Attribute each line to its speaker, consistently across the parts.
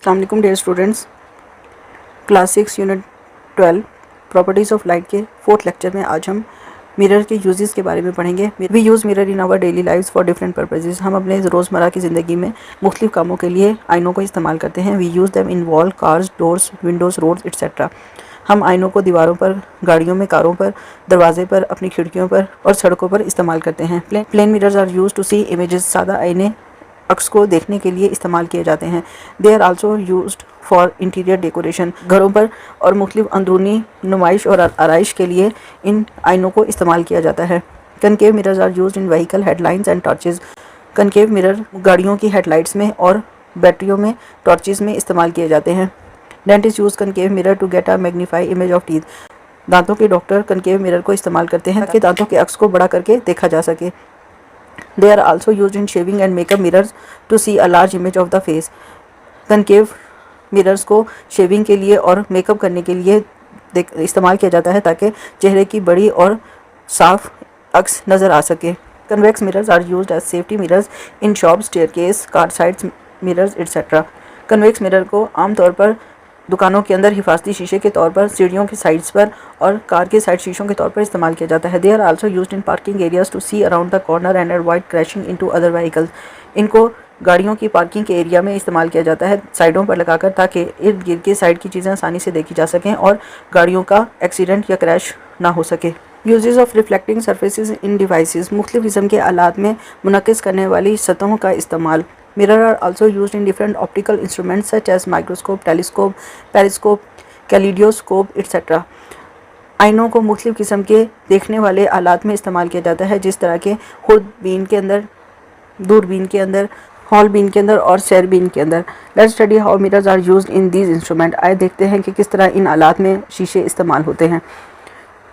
Speaker 1: अस्सलाम वालेकुम dear students, class 6 unit 12 properties of light के 4th लेक्चर में आज हम मिरर के यूजेस के बारे में पढ़ेंगे। We use mirror in our daily lives for different purposes. हम अपने रोज़मर्रा की ज़िंदगी में मुख्तलिफ कामों के लिए आइनों को इस्तेमाल करते हैं। We use them in wall, cars, doors, windows, roads etcetera. हम आइनों को दीवारों पर, गाड़ियों में, कारों पर, दरवाजे पर, अपनी खिड़कियों पर और सड़कों पर इस्तेमाल करते हैं। Plane mirrors are use to see images. सादा आईने अक्स को देखने के लिए इस्तेमाल किए जाते हैं। They are also used for interior decoration. घरों पर और मुख्तलिफ अंदरूनी नुमाइश और आराइश के लिए इन आइनों को इस्तेमाल किया जाता है। Concave mirrors are used in vehicle headlines and torches. Concave mirror गाड़ियों की हेडलाइट्स में और बैटरियों में, टॉर्चेज में इस्तेमाल किए जाते हैं। Dentist use concave mirror to get a magnify image of teeth. दांतों के डॉक्टर कनकेव मिरर को इस्तेमाल करते हैं ताकि दांतों के अक्स को बड़ा करके देखा जा सके। They are also used in shaving and makeup mirrors to see a large image of the face. Concave mirrors को शेविंग के लिए और मेकअप करने के लिए इस्तेमाल किया जाता है ताकि चेहरे की बड़ी और साफ अक्स नज़र आ सके। Convex mirrors are used as safety mirrors in shop, staircase, car sides mirrors etcetera. Convex mirror को आमतौर पर दुकानों के अंदर हिफाजती शीशे के तौर पर, सीढ़ियों के साइड्स पर और कार के साइड शीशों के तौर पर इस्तेमाल किया जाता है। They are also used in parking areas to see around the corner and avoid crashing into other vehicles. इनको गाड़ियों की पार्किंग के एरिया में इस्तेमाल किया जाता है, साइडों पर लगाकर, ताकि इर्द गिर्द के साइड की चीज़ें आसानी से देखी जा सकें और गाड़ियों का एक्सीडेंट या क्रैश ना हो सके। Uses of reflecting surfaces in devices. मुख्तलिफ किस्म के आलात में मुनक्किस करने वाली सतहों का इस्तेमाल। Mirror are also used in different optical instruments such as microscope, telescope, periscope, kaleidoscope etcetera. आइनों को मुख्तलिफ किस्म के देखने वाले आलात में इस्तेमाल किया जाता है, जिस तरह के खुर्दबीन के अंदर, दूरबीन के अंदर, हॉल बीन के अंदर और सैर बीन के अंदर। Let's study how mirrors are used in these instrument. आइए देखते हैं कि किस तरह इन आलात में शीशे इस्तेमाल होते हैं।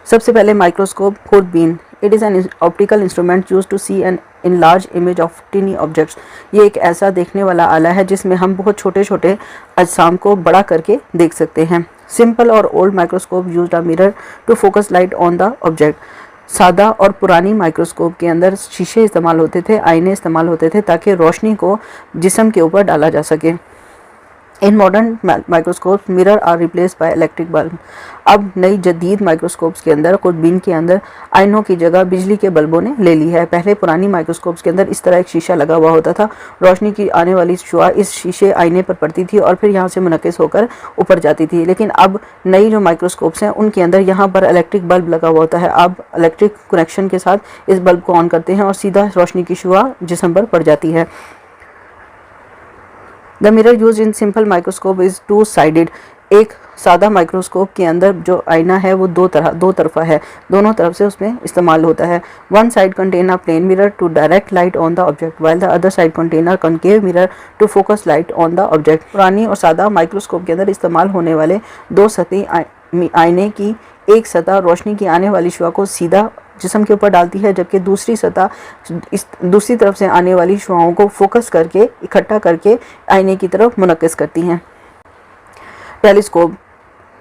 Speaker 1: सबसे पहले माइक्रोस्कोप, खुर्दबीन। It is an optical instrument use to see an enlarge image of tiny objects. ये एक ऐसा देखने वाला आला है जिसमें हम बहुत छोटे छोटे अजसाम को बड़ा करके देख सकते हैं। सिंपल और old microscope used a mirror to focus light on the object. सादा और पुरानी माइक्रोस्कोप के अंदर शीशे इस्तेमाल होते थे, आईने इस्तेमाल होते थे ताकि रोशनी को जिस्म के ऊपर डाला जा सके। In modern microscopes mirror are replace by electric bulb. अब नई जदीद माइक्रोस्कोप्स के अंदर, खुर्दबीन के अंदर आइनों की जगह बिजली के बल्बों ने ले ली है। पहले पुरानी माइक्रोस्कोप्स के अंदर इस तरह एक शीशा लगा हुआ होता था। रोशनी की आने वाली शुआ इस शीशे आईने पर पड़ती थी और फिर यहाँ से मुनक्किस होकर ऊपर जाती थी। लेकिन अब नई जो माइक्रोस्कोप्स हैं उनके अंदर यहाँ पर इलेक्ट्रिक बल्ब लगा हुआ होता है। अब इलेक्ट्रिक कनेक्शन के साथ इस बल्ब को ऑन करते हैं और सीधा रोशनी की शुआ जिस्म पर पड़ जाती है। The mirror use in simple microscope is two sided. एक सादा माइक्रोस्कोप के अंदर जो आईना है वो दो तरफा है, दोनों तरफ से उसमें इस्तेमाल होता है। One side contain a plane mirror to direct light on the object while the other side contain a concave mirror to focus light on the object. पुरानी और सादा माइक्रोस्कोप के अंदर इस्तेमाल होने वाले दो सतही आईने की एक सतह रोशनी की आने वाली शुआ को सीधा जिस्म के ऊपर डालती है, जबकि दूसरी सतह इस दूसरी तरफ से आने वाली शुआओं को फोकस करके, इकट्ठा करके आईने की तरफ मुनक्किस करती हैं। टेलीस्कोप,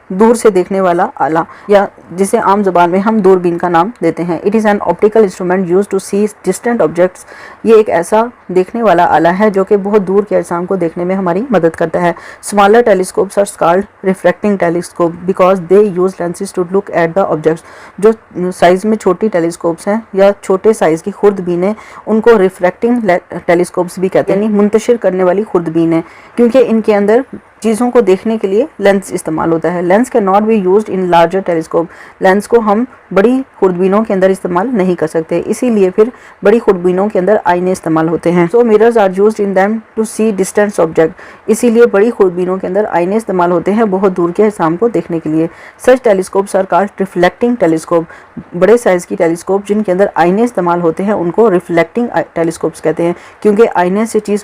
Speaker 1: दूर से देखने वाला आला, या जिसे आम ज़बान में हम दूरबीन का नाम देते हैं। It is an optical instrument use to see distant objects. ये एक ऐसा देखने वाला आला है जो कि बहुत दूर के अजसाम को देखने में हमारी मदद करता है। Smaller telescopes are called refracting telescope because they use lenses to look at the objects. जो साइज़ में छोटी टेलीस्कोप्स हैं या छोटे साइज़ की खुर्दबीनें, उनको रिफ्रैक्टिंग टेलीस्कोप्स भी कहते हैं, यानी मुंतशिर करने वाली खुर्दबीनें, क्योंकि इनके अंदर चीज़ों को देखने के लिए लेंस इस्तेमाल होता है। Lens can not be used in larger telescope. Lens को हम बड़ी खुर्दबीनों के अंदर इस्तेमाल नहीं कर सकते, इसीलिए फिर बड़ी खुर्दबीनों के अंदर आईने इस्तेमाल होते हैं। So mirrors are used in them to see distance object. इसीलिए बड़ी खुर्दबीनों के अंदर आईने इस्तेमाल होते हैं बहुत दूर के अजसाम को देखने के लिए। Such telescopes are called reflecting telescope. बड़े साइज़ की टेलीस्कोप जिनके अंदर आईने इस्तेमाल होते हैं उनको रिफ्लेक्टिंग टेलीस्कोप्स कहते हैं, क्योंकि आईने से चीज़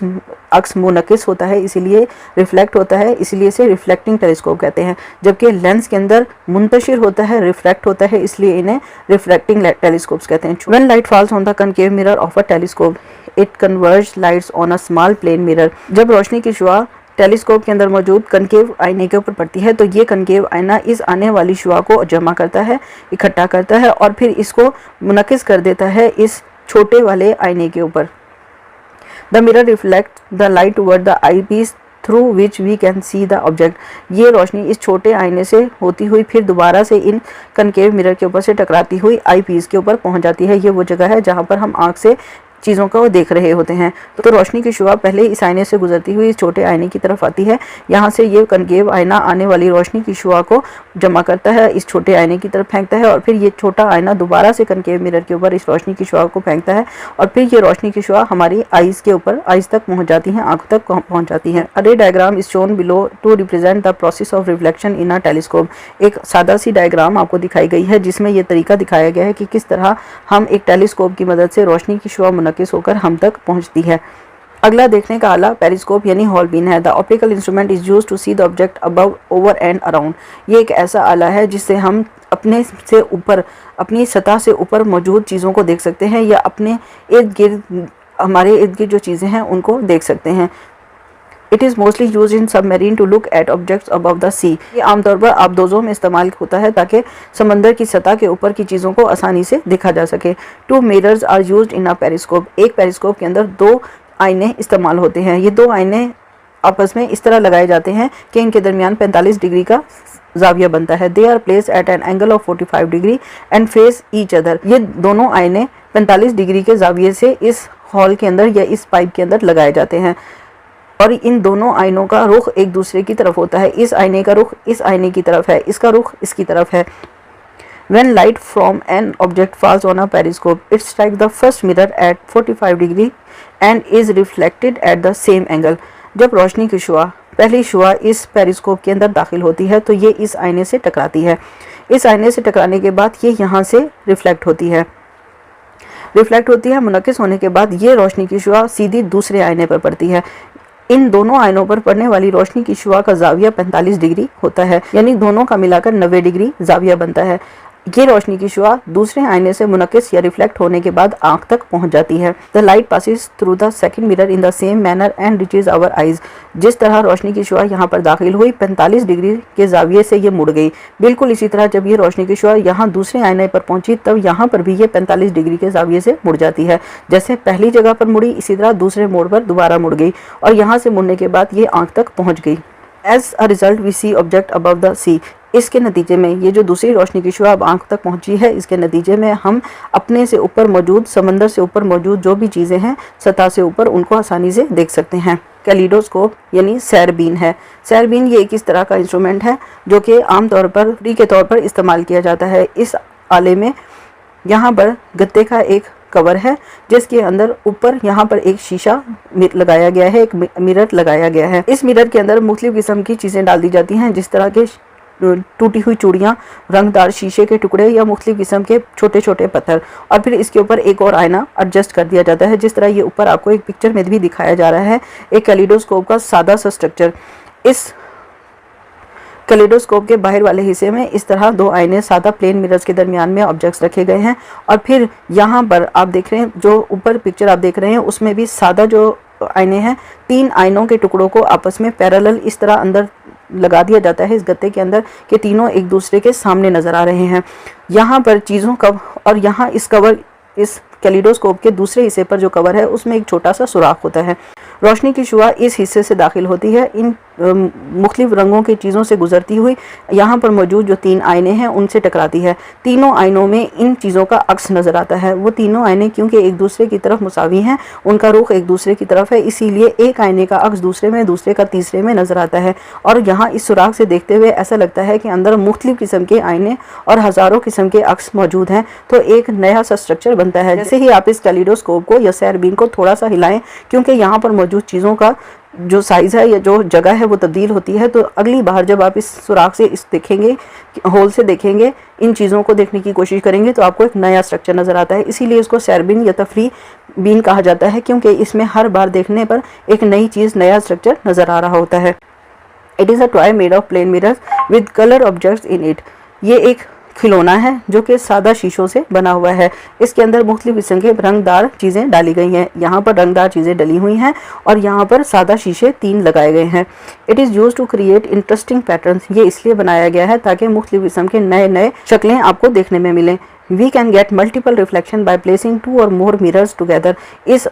Speaker 1: अक्स मुनक्किस होता है, इसीलिए रिफ्लेक्ट होता है, इसलिए इसे रिफ्लेक्टिंग टेलीस्कोप कहते हैं। जबकि लेंस के अंदर मुंतशिर होता है, रिफ्रैक्ट होता है, इसलिए इन्हें रिफ्लेक्टिंग टेलीस्कोप्स कहते हैं। When light falls on the concave mirror of a telescope it converge lights on a small plane mirror. जब रोशनी की शुआ टेलीस्कोप के अंदर मौजूद कनकेव आईने के ऊपर पड़ती है तो ये कनकेव आईना इस आने वाली शुआ को जमा करता है, इकट्ठा करता है और फिर इसको मुनक्किस कर देता है इस छोटे वाले आईने के ऊपर। The mirror reflect the light toward the eyepiece through which we can see the object. ये रोशनी इस छोटे आईने से होती हुई फिर दोबारा से इन कनकेव मिरर के ऊपर से टकराती हुई आई पीस के ऊपर पहुंच जाती है। ये वो जगह है जहां पर हम आंख से चीज़ों को देख रहे होते हैं। तो रोशनी की शुआ पहले इस आईने से गुजरती हुई इस छोटे आईने की तरफ आती है। यहाँ से ये कनकेव आईना आने वाली रोशनी की शुआ को जमा करता है, इस छोटे आईने की तरफ फेंकता है और फिर ये छोटा आईना दोबारा से कनकेव मिरर के ऊपर इस रोशनी की शुआ को फेंकता है और फिर ये रोशनी की शुआ हमारी आईज के ऊपर आईज तक पहुँच जाती है, आँख तक पहुँच जाती है। A ray diagram is shown below to represent the process of reflection in a telescope. एक सादा सी डायग्राम आपको दिखाई गई है जिसमें ये तरीका दिखाया गया है कि किस तरह हम एक टेलीस्कोप की मदद से रोशनी की शुआ मुनक्किस होकर हम तक पहुंचती है। अगला देखने का आला पेरिस्कोप यानी हॉल बीन है। The optical instrument is used to see the object above, over and around. ये एक ऐसा आला है जिससे हम अपने से ऊपर, अपनी सतह से ऊपर मौजूद चीज़ों को देख सकते हैं या अपने इर्द गिर्द, हमारे इर्द गिर्द जो चीज़ें हैं उनको देख सकते हैं। It is mostly use in submarine to look at objects above the sea. ये आमतौर पर आबदोज़ों में इस्तेमाल होता है ताकि समंदर की सतह के ऊपर की चीज़ों को आसानी से देखा जा सके। Two mirrors are used in a periscope. एक पेरिस्कोप के अंदर दो आईने इस्तेमाल होते हैं। ये दो आईने आपस में इस तरह लगाए जाते हैं कि इनके दरमियान 45 डिग्री का जाविया बनता है। They are place at an angle of 45 degree and face each other. ये दोनों आईने 45 डिग्री के जाविये से इस हॉल के अंदर या इस पाइप के अंदर लगाए जाते हैं और इन दोनों आईनों का रुख एक दूसरे की तरफ होता है। इस आईने का रुख इस आईने की तरफ है, इसका रुख इसकी तरफ है। When light from an object falls on a periscope, it strikes the first mirror at 45 degree and is reflected at the same angle. जब रोशनी की शुआ, पहली शुआ इस पेरिस्कोप के अंदर दाखिल होती है तो ये इस आईने से टकराती है। इस आईने से टकराने के बाद ये यहाँ से रिफ्लेक्ट होती है। मुनक्किस होने के बाद ये रोशनी की शुआ सीधी दूसरे आईने पर पड़ती है। इन दोनों आयनों पर पड़ने वाली रोशनी की शुआ का जाविया 45 डिग्री होता है, यानी दोनों का मिलाकर 90 डिग्री जाविया बनता है। ये रोशनी की शुआ दूसरे आईने से मुनक्किस या रिफ्लेक्ट होने के बाद आंख तक पहुंच जाती है। The light passes through the second mirror in the same manner and reaches our eyes. जिस तरह रोशनी की शुआ यहाँ पर दाखिल हुई 45 डिग्री के जाविये से ये मुड़ गई, बिल्कुल इसी तरह जब ये रोशनी की शुआ यहाँ दूसरे आईने पर पहुंची तब यहाँ पर भी ये 45 डिग्री के जाविये से मुड़ जाती है। जैसे पहली जगह पर मुड़ी इसी तरह दूसरे मोड़ पर दोबारा मुड़ गई और यहाँ से मुड़ने के बाद ये आंख तक पहुँच गई। As a result we see object above the sea. इसके नतीजे में ये जो दूसरी रोशनी की शुआ अब आंख तक पहुंची है, इसके नतीजे में हम अपने से ऊपर मौजूद, समंदर से ऊपर मौजूद जो भी चीज़ें हैं सतह से ऊपर, उनको आसानी से देख सकते हैं। कैलिडोस्कोप यानी सैरबीन है। सैरबीन ये एक इस तरह का इंस्ट्रूमेंट है जो कि आमतौर पर फ्री के तौर पर इस्तेमाल किया जाता है। इस आले में यहाँ पर गत्ते का एक कवर है जिसके अंदर ऊपर यहाँ पर एक शीशा लगाया गया है, एक मिरर लगाया गया है। इस मिरर के अंदर मुख्तलिफ किस्म की चीज़ें डाल दी जाती हैं, जिस तरह के टूटी हुई चूड़ियाँ, रंगदार शीशे के टुकड़े या मुख्तलिफ किस्म के छोटे छोटे पत्थर, और फिर इसके ऊपर एक और आईना एडजस्ट कर दिया जाता है, जिस तरह ये ऊपर आपको एक पिक्चर में भी दिखाया जा रहा है, एक कैलिडोस्कोप का सादा सा स्ट्रक्चर। इस कैलिडोस्कोप के बाहर वाले हिस्से में इस तरह दो आईने सादा प्लेन मिरर्स के दरमियान में ऑब्जेक्ट्स रखे गए हैं और फिर यहाँ पर आप देख रहे हैं, जो ऊपर पिक्चर आप देख रहे हैं उसमें भी सादा जो आईने हैं, तीन आईनों के टुकड़ों को आपस में पैरेलल इस तरह अंदर लगा दिया जाता है इस गत्ते के अंदर कि तीनों एक दूसरे के सामने नज़र आ रहे हैं। यहाँ पर चीज़ों का, और यहाँ इस कवर, इस कैलिडोस्कोप के दूसरे हिस्से पर जो कवर है उसमें एक छोटा सा सुराख होता है। रोशनी की शुआ इस हिस्से से दाखिल होती है, इन मुख्तलिफ रंगों की चीज़ों से गुजरती हुई यहाँ पर मौजूद जो तीन आईने हैं उनसे टकराती है। तीनों आईनों में इन चीज़ों का अक्स नज़र आता है। वो तीनों आईने क्योंकि एक दूसरे की तरफ मुसावी हैं, उनका रुख एक दूसरे की तरफ है, इसीलिए एक आईने का अक्स दूसरे में, दूसरे का तीसरे में नज़र आता है। और यहाँ इस सुराख से देखते हुए ऐसा लगता है कि अंदर मुख्तलिफ किस्म के आईने और हज़ारों किस्म के अक्स मौजूद हैं, तो एक नया सा स्ट्रक्चर बनता है। जैसे ही आप इस कैलिडोस्कोप को या सैरबीन को थोड़ा सा हिलाएं, क्योंकि यहाँ पर मौजूद चीज़ों का जो साइज़ है या जो जगह है वो तब्दील होती है, तो अगली बार जब आप इस सुराख से इस देखेंगे, होल से देखेंगे, इन चीज़ों को देखने की कोशिश करेंगे तो आपको एक नया स्ट्रक्चर नज़र आता है। इसीलिए इसको सैरबीन या तफरी बीन कहा जाता है, क्योंकि इसमें हर बार देखने पर एक नई चीज़, नया स्ट्रक्चर नज़र आ रहा होता है। It is a toy made of plane mirrors with colour objects in it. ये एक खिलौना है जो कि सादा शीशों से बना हुआ है। इसके अंदर मुख्तलिफ किस्म के रंगदार चीज़ें डाली गई हैं। यहाँ पर रंगदार चीज़ें डली हुई हैं और यहाँ पर सादा शीशे 3 लगाए गए हैं। It is use to create interesting patterns. ये इसलिए बनाया गया है ताकि मुख्तलिफ किस्म के नए नए शक्लें आपको देखने में मिलें। We can get multiple reflection by placing 2 or more mirrors together. इस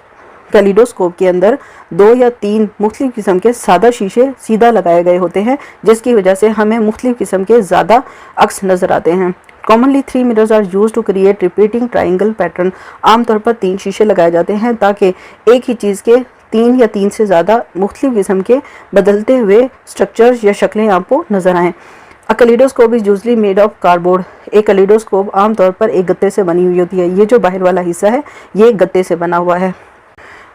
Speaker 1: कैलिडोस्कोप के अंदर 2 या 3 मुख्तलिफ किस्म के सादा शीशे सीधा लगाए गए होते हैं, जिसकी वजह से हमें मुख्तलिफ किस्म के ज़्यादा अक्स नज़र आते हैं। Commonly 3 mirrors are use to create repeating triangle pattern. आमतौर पर 3 शीशे लगाए जाते हैं ताकि एक ही चीज़ के 3 या 3 से ज़्यादा मुख्तलिफ किस्म के बदलते हुए स्ट्रक्चर्स या शक्लें आपको नज़र आएँ। A kaleidoscope is usually made of cardboard. एक कैलिडोस्कोप आमतौर पर एक गत्ते से बनी हुई होती है। ये जो बाहर वाला हिस्सा है ये एक गत्ते से बना हुआ है।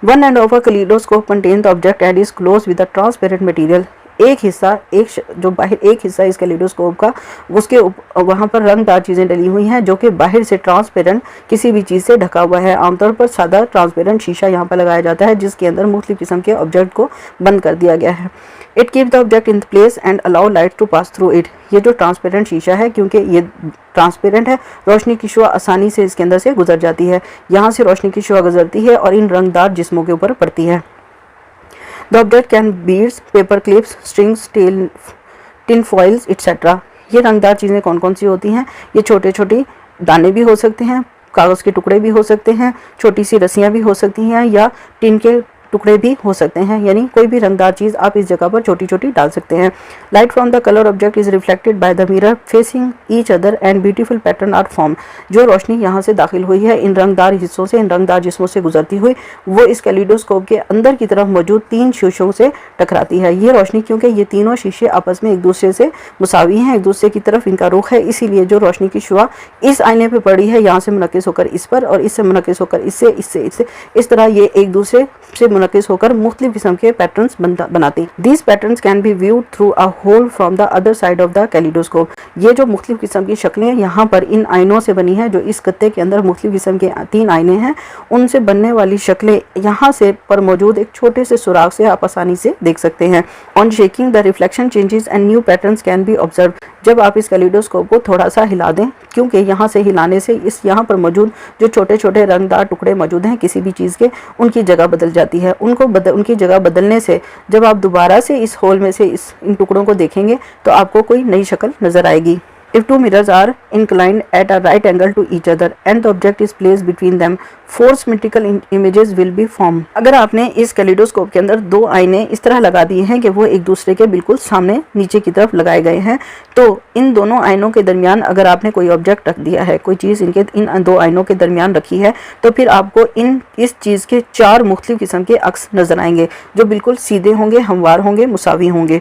Speaker 1: One end of a kaleidoscope contain the object and is close with a transparent material. एक हिस्सा जो बाहर एक हिस्सा इस कैलिडोस्कोप का, उसके वहाँ पर रंगदार चीज़ें डली हुई हैं जो कि बाहर से ट्रांसपेरेंट किसी भी चीज़ से ढका हुआ है। आमतौर पर सादा ट्रांसपेरेंट शीशा यहाँ पर लगाया जाता है जिसके अंदर मुख्तलिफ किस्म के ऑब्जेक्ट को बंद कर दिया गया है। It keep the object in place and allow light to pass through it. ये जो ट्रांसपेरेंट शीशा है, क्योंकि ये ट्रांसपेरेंट है, रोशनी की शुआ आसानी से इसके अंदर से गुजर जाती है। यहाँ से रोशनी की शुआ गुजरती है और इन रंगदार जिस्मों के ऊपर पड़ती है। The object can beads, paper clips, strings, tin foils etcetera. ये रंगदार चीज़ें कौन कौन सी होती हैं? ये छोटे छोटे दाने भी हो सकते हैं, कागज़ के टुकड़े भी हो सकते हैं, छोटी सी रस्सियाँ भी हो सकती हैं, या टिन के टुकड़े भी हो सकते हैं। यानी कोई भी रंगदार चीज़ आप इस जगह पर छोटी छोटी डाल सकते हैं। Light from the colour object is reflected by the mirror facing each other and beautiful pattern are form. जो रोशनी यहाँ से दाखिल हुई है इन रंगदार हिस्सों से, इन रंगदार जिस्मों से गुजरती हुई, वो इस कैलिडोस्कोप के अंदर की तरफ मौजूद 3 शीशों से टकराती है। ये रोशनी, क्योंकि ये तीनों शीशे आपस में एक दूसरे से मुसावी हैं, एक दूसरे की तरफ इनका रुख है, इसीलिए जो रोशनी की शुआ इस आईने पर पड़ी है यहाँ से मुनक्किस होकर इस पर, और इससे मुनक्किस होकर इससे, इस तरह ये एक दूसरे से मुनक्किस होकर मुख्तलिफ किस्म के पैटर्न्स बनाते हैं। These patterns can be viewed through a hole from the other side of the kaleidoscope. ये जो मुख्तलिफ किस्म की शक्लें यहाँ पर इन आइनों से बनी है, जो इस गत्ते के अंदर मुख्तलिफ किस्म के 3 आईने हैं, उनसे बनने वाली शक्लें यहाँ से पर मौजूद एक छोटे से सुराग से आप आसानी से देख सकते हैं। On shaking the reflection changes and new patterns can B observe. जब आप इस कैलिडोस्कोप को थोड़ा सा हिला दें, क्योंकि यहाँ से हिलाने से इस यहाँ पर मौजूद जो छोटे छोटे रंगदार टुकड़े मौजूद हैं किसी भी चीज़ के, उनकी जगह बदल जाती है। उनकी जगह बदलने से जब आप दोबारा से इस होल में से इन टुकड़ों को देखेंगे तो आपको कोई नई शक्ल नज़र आएगी। If 2 mirrors are inclined at a right angle to each other and the object is placed between them, 4 symmetrical images will be formed. अगर आपने इस कैलिडोस्कोप के अंदर 2 आईने इस तरह लगा दिए हैं कि वो एक दूसरे के बिल्कुल सामने नीचे की तरफ लगाए गए हैं, तो इन दोनों आईनों के दरमियान अगर आपने कोई ऑब्जेक्ट रख दिया है, कोई चीज़ इन 2 आईनों के दरमियान रखी है, तो फिर आपको इस चीज़ के 4 मुख्तलिफ किस्म के अक्स नज़र आएंगे जो बिल्कुल सीधे होंगे, हमवार होंगे, मुसावी होंगे।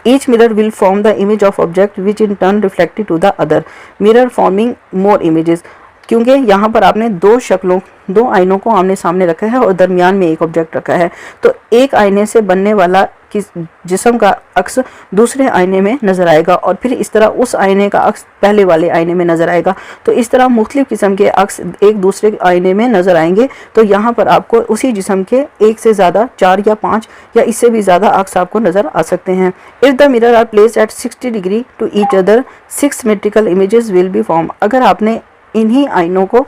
Speaker 1: Each mirror will form the image of object which in turn reflected to the other, mirror forming more images. क्योंकि यहाँ पर आपने 2 आईनों को आमने सामने रखा है और दरमियान में एक ऑब्जेक्ट रखा है, तो एक आईने से बनने वाला जिस्म का अक्स दूसरे आईने में नज़र आएगा और फिर इस तरह उस आईने का अक्स पहले वाले आईने में नज़र आएगा। तो इस तरह मुख्तलिफ किस्म के अक्स एक दूसरे आईने में नज़र आएंगे। तो यहाँ पर आपको उसी जिस्म के 1 से ज़्यादा 4 या 5 या इससे भी ज़्यादा अक्स आपको नज़र आ सकते हैं। If the mirror are placed at 60 degree to each other, 6 symmetrical images will be form. अगर आपने इन्हीं आईनों को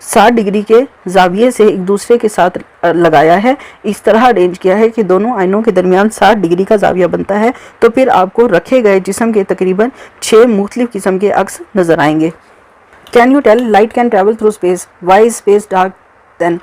Speaker 1: 60 डिग्री के जाविये से एक दूसरे के साथ लगाया है, इस तरह अरेंज किया है कि दोनों आईनों के दरमियान 60 डिग्री का जाविया बनता है, तो फिर आपको रखे गए जिस्म के तकरीबन 6 मुख्तलिफ किस्म के अक्स नज़र आएंगे। Can you tell light can travel through space, why is space dark then?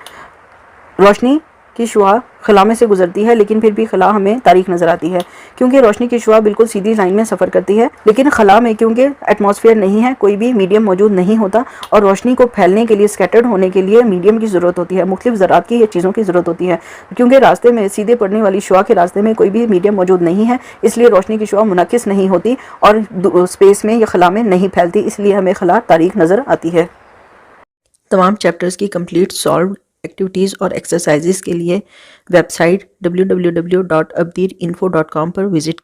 Speaker 1: रोशनी की शुआ खला में से गुजरती है, लेकिन फिर भी खला हमें तारीख नज़र आती है, क्योंकि रोशनी की शुआ बिल्कुल सीधी लाइन में सफ़र करती है। लेकिन खला में क्योंकि एटमॉस्फेयर नहीं है, कोई भी मीडियम मौजूद नहीं होता, और रोशनी को फैलने के लिए, स्कैटर्ड होने के लिए मीडियम की ज़रूरत होती है, मुख्तलिफ ज़रात की या चीज़ों की ज़रूरत होती है। क्योंकि रास्ते में सीधे पड़ने वाली शुआ के रास्ते में कोई भी मीडियम मौजूद नहीं है, इसलिए रोशनी की शुआ मुनक्किस नहीं होती और स्पेस में या खला में नहीं फैलती, इसलिए हमें खला तारीख नज़र आती है। तमाम चैप्टर्स की कंप्लीट सॉल्व एक्टिविटीज़ और एक्सरसाइजेस के लिए वेबसाइट www.abdirinfo.com पर विज़िट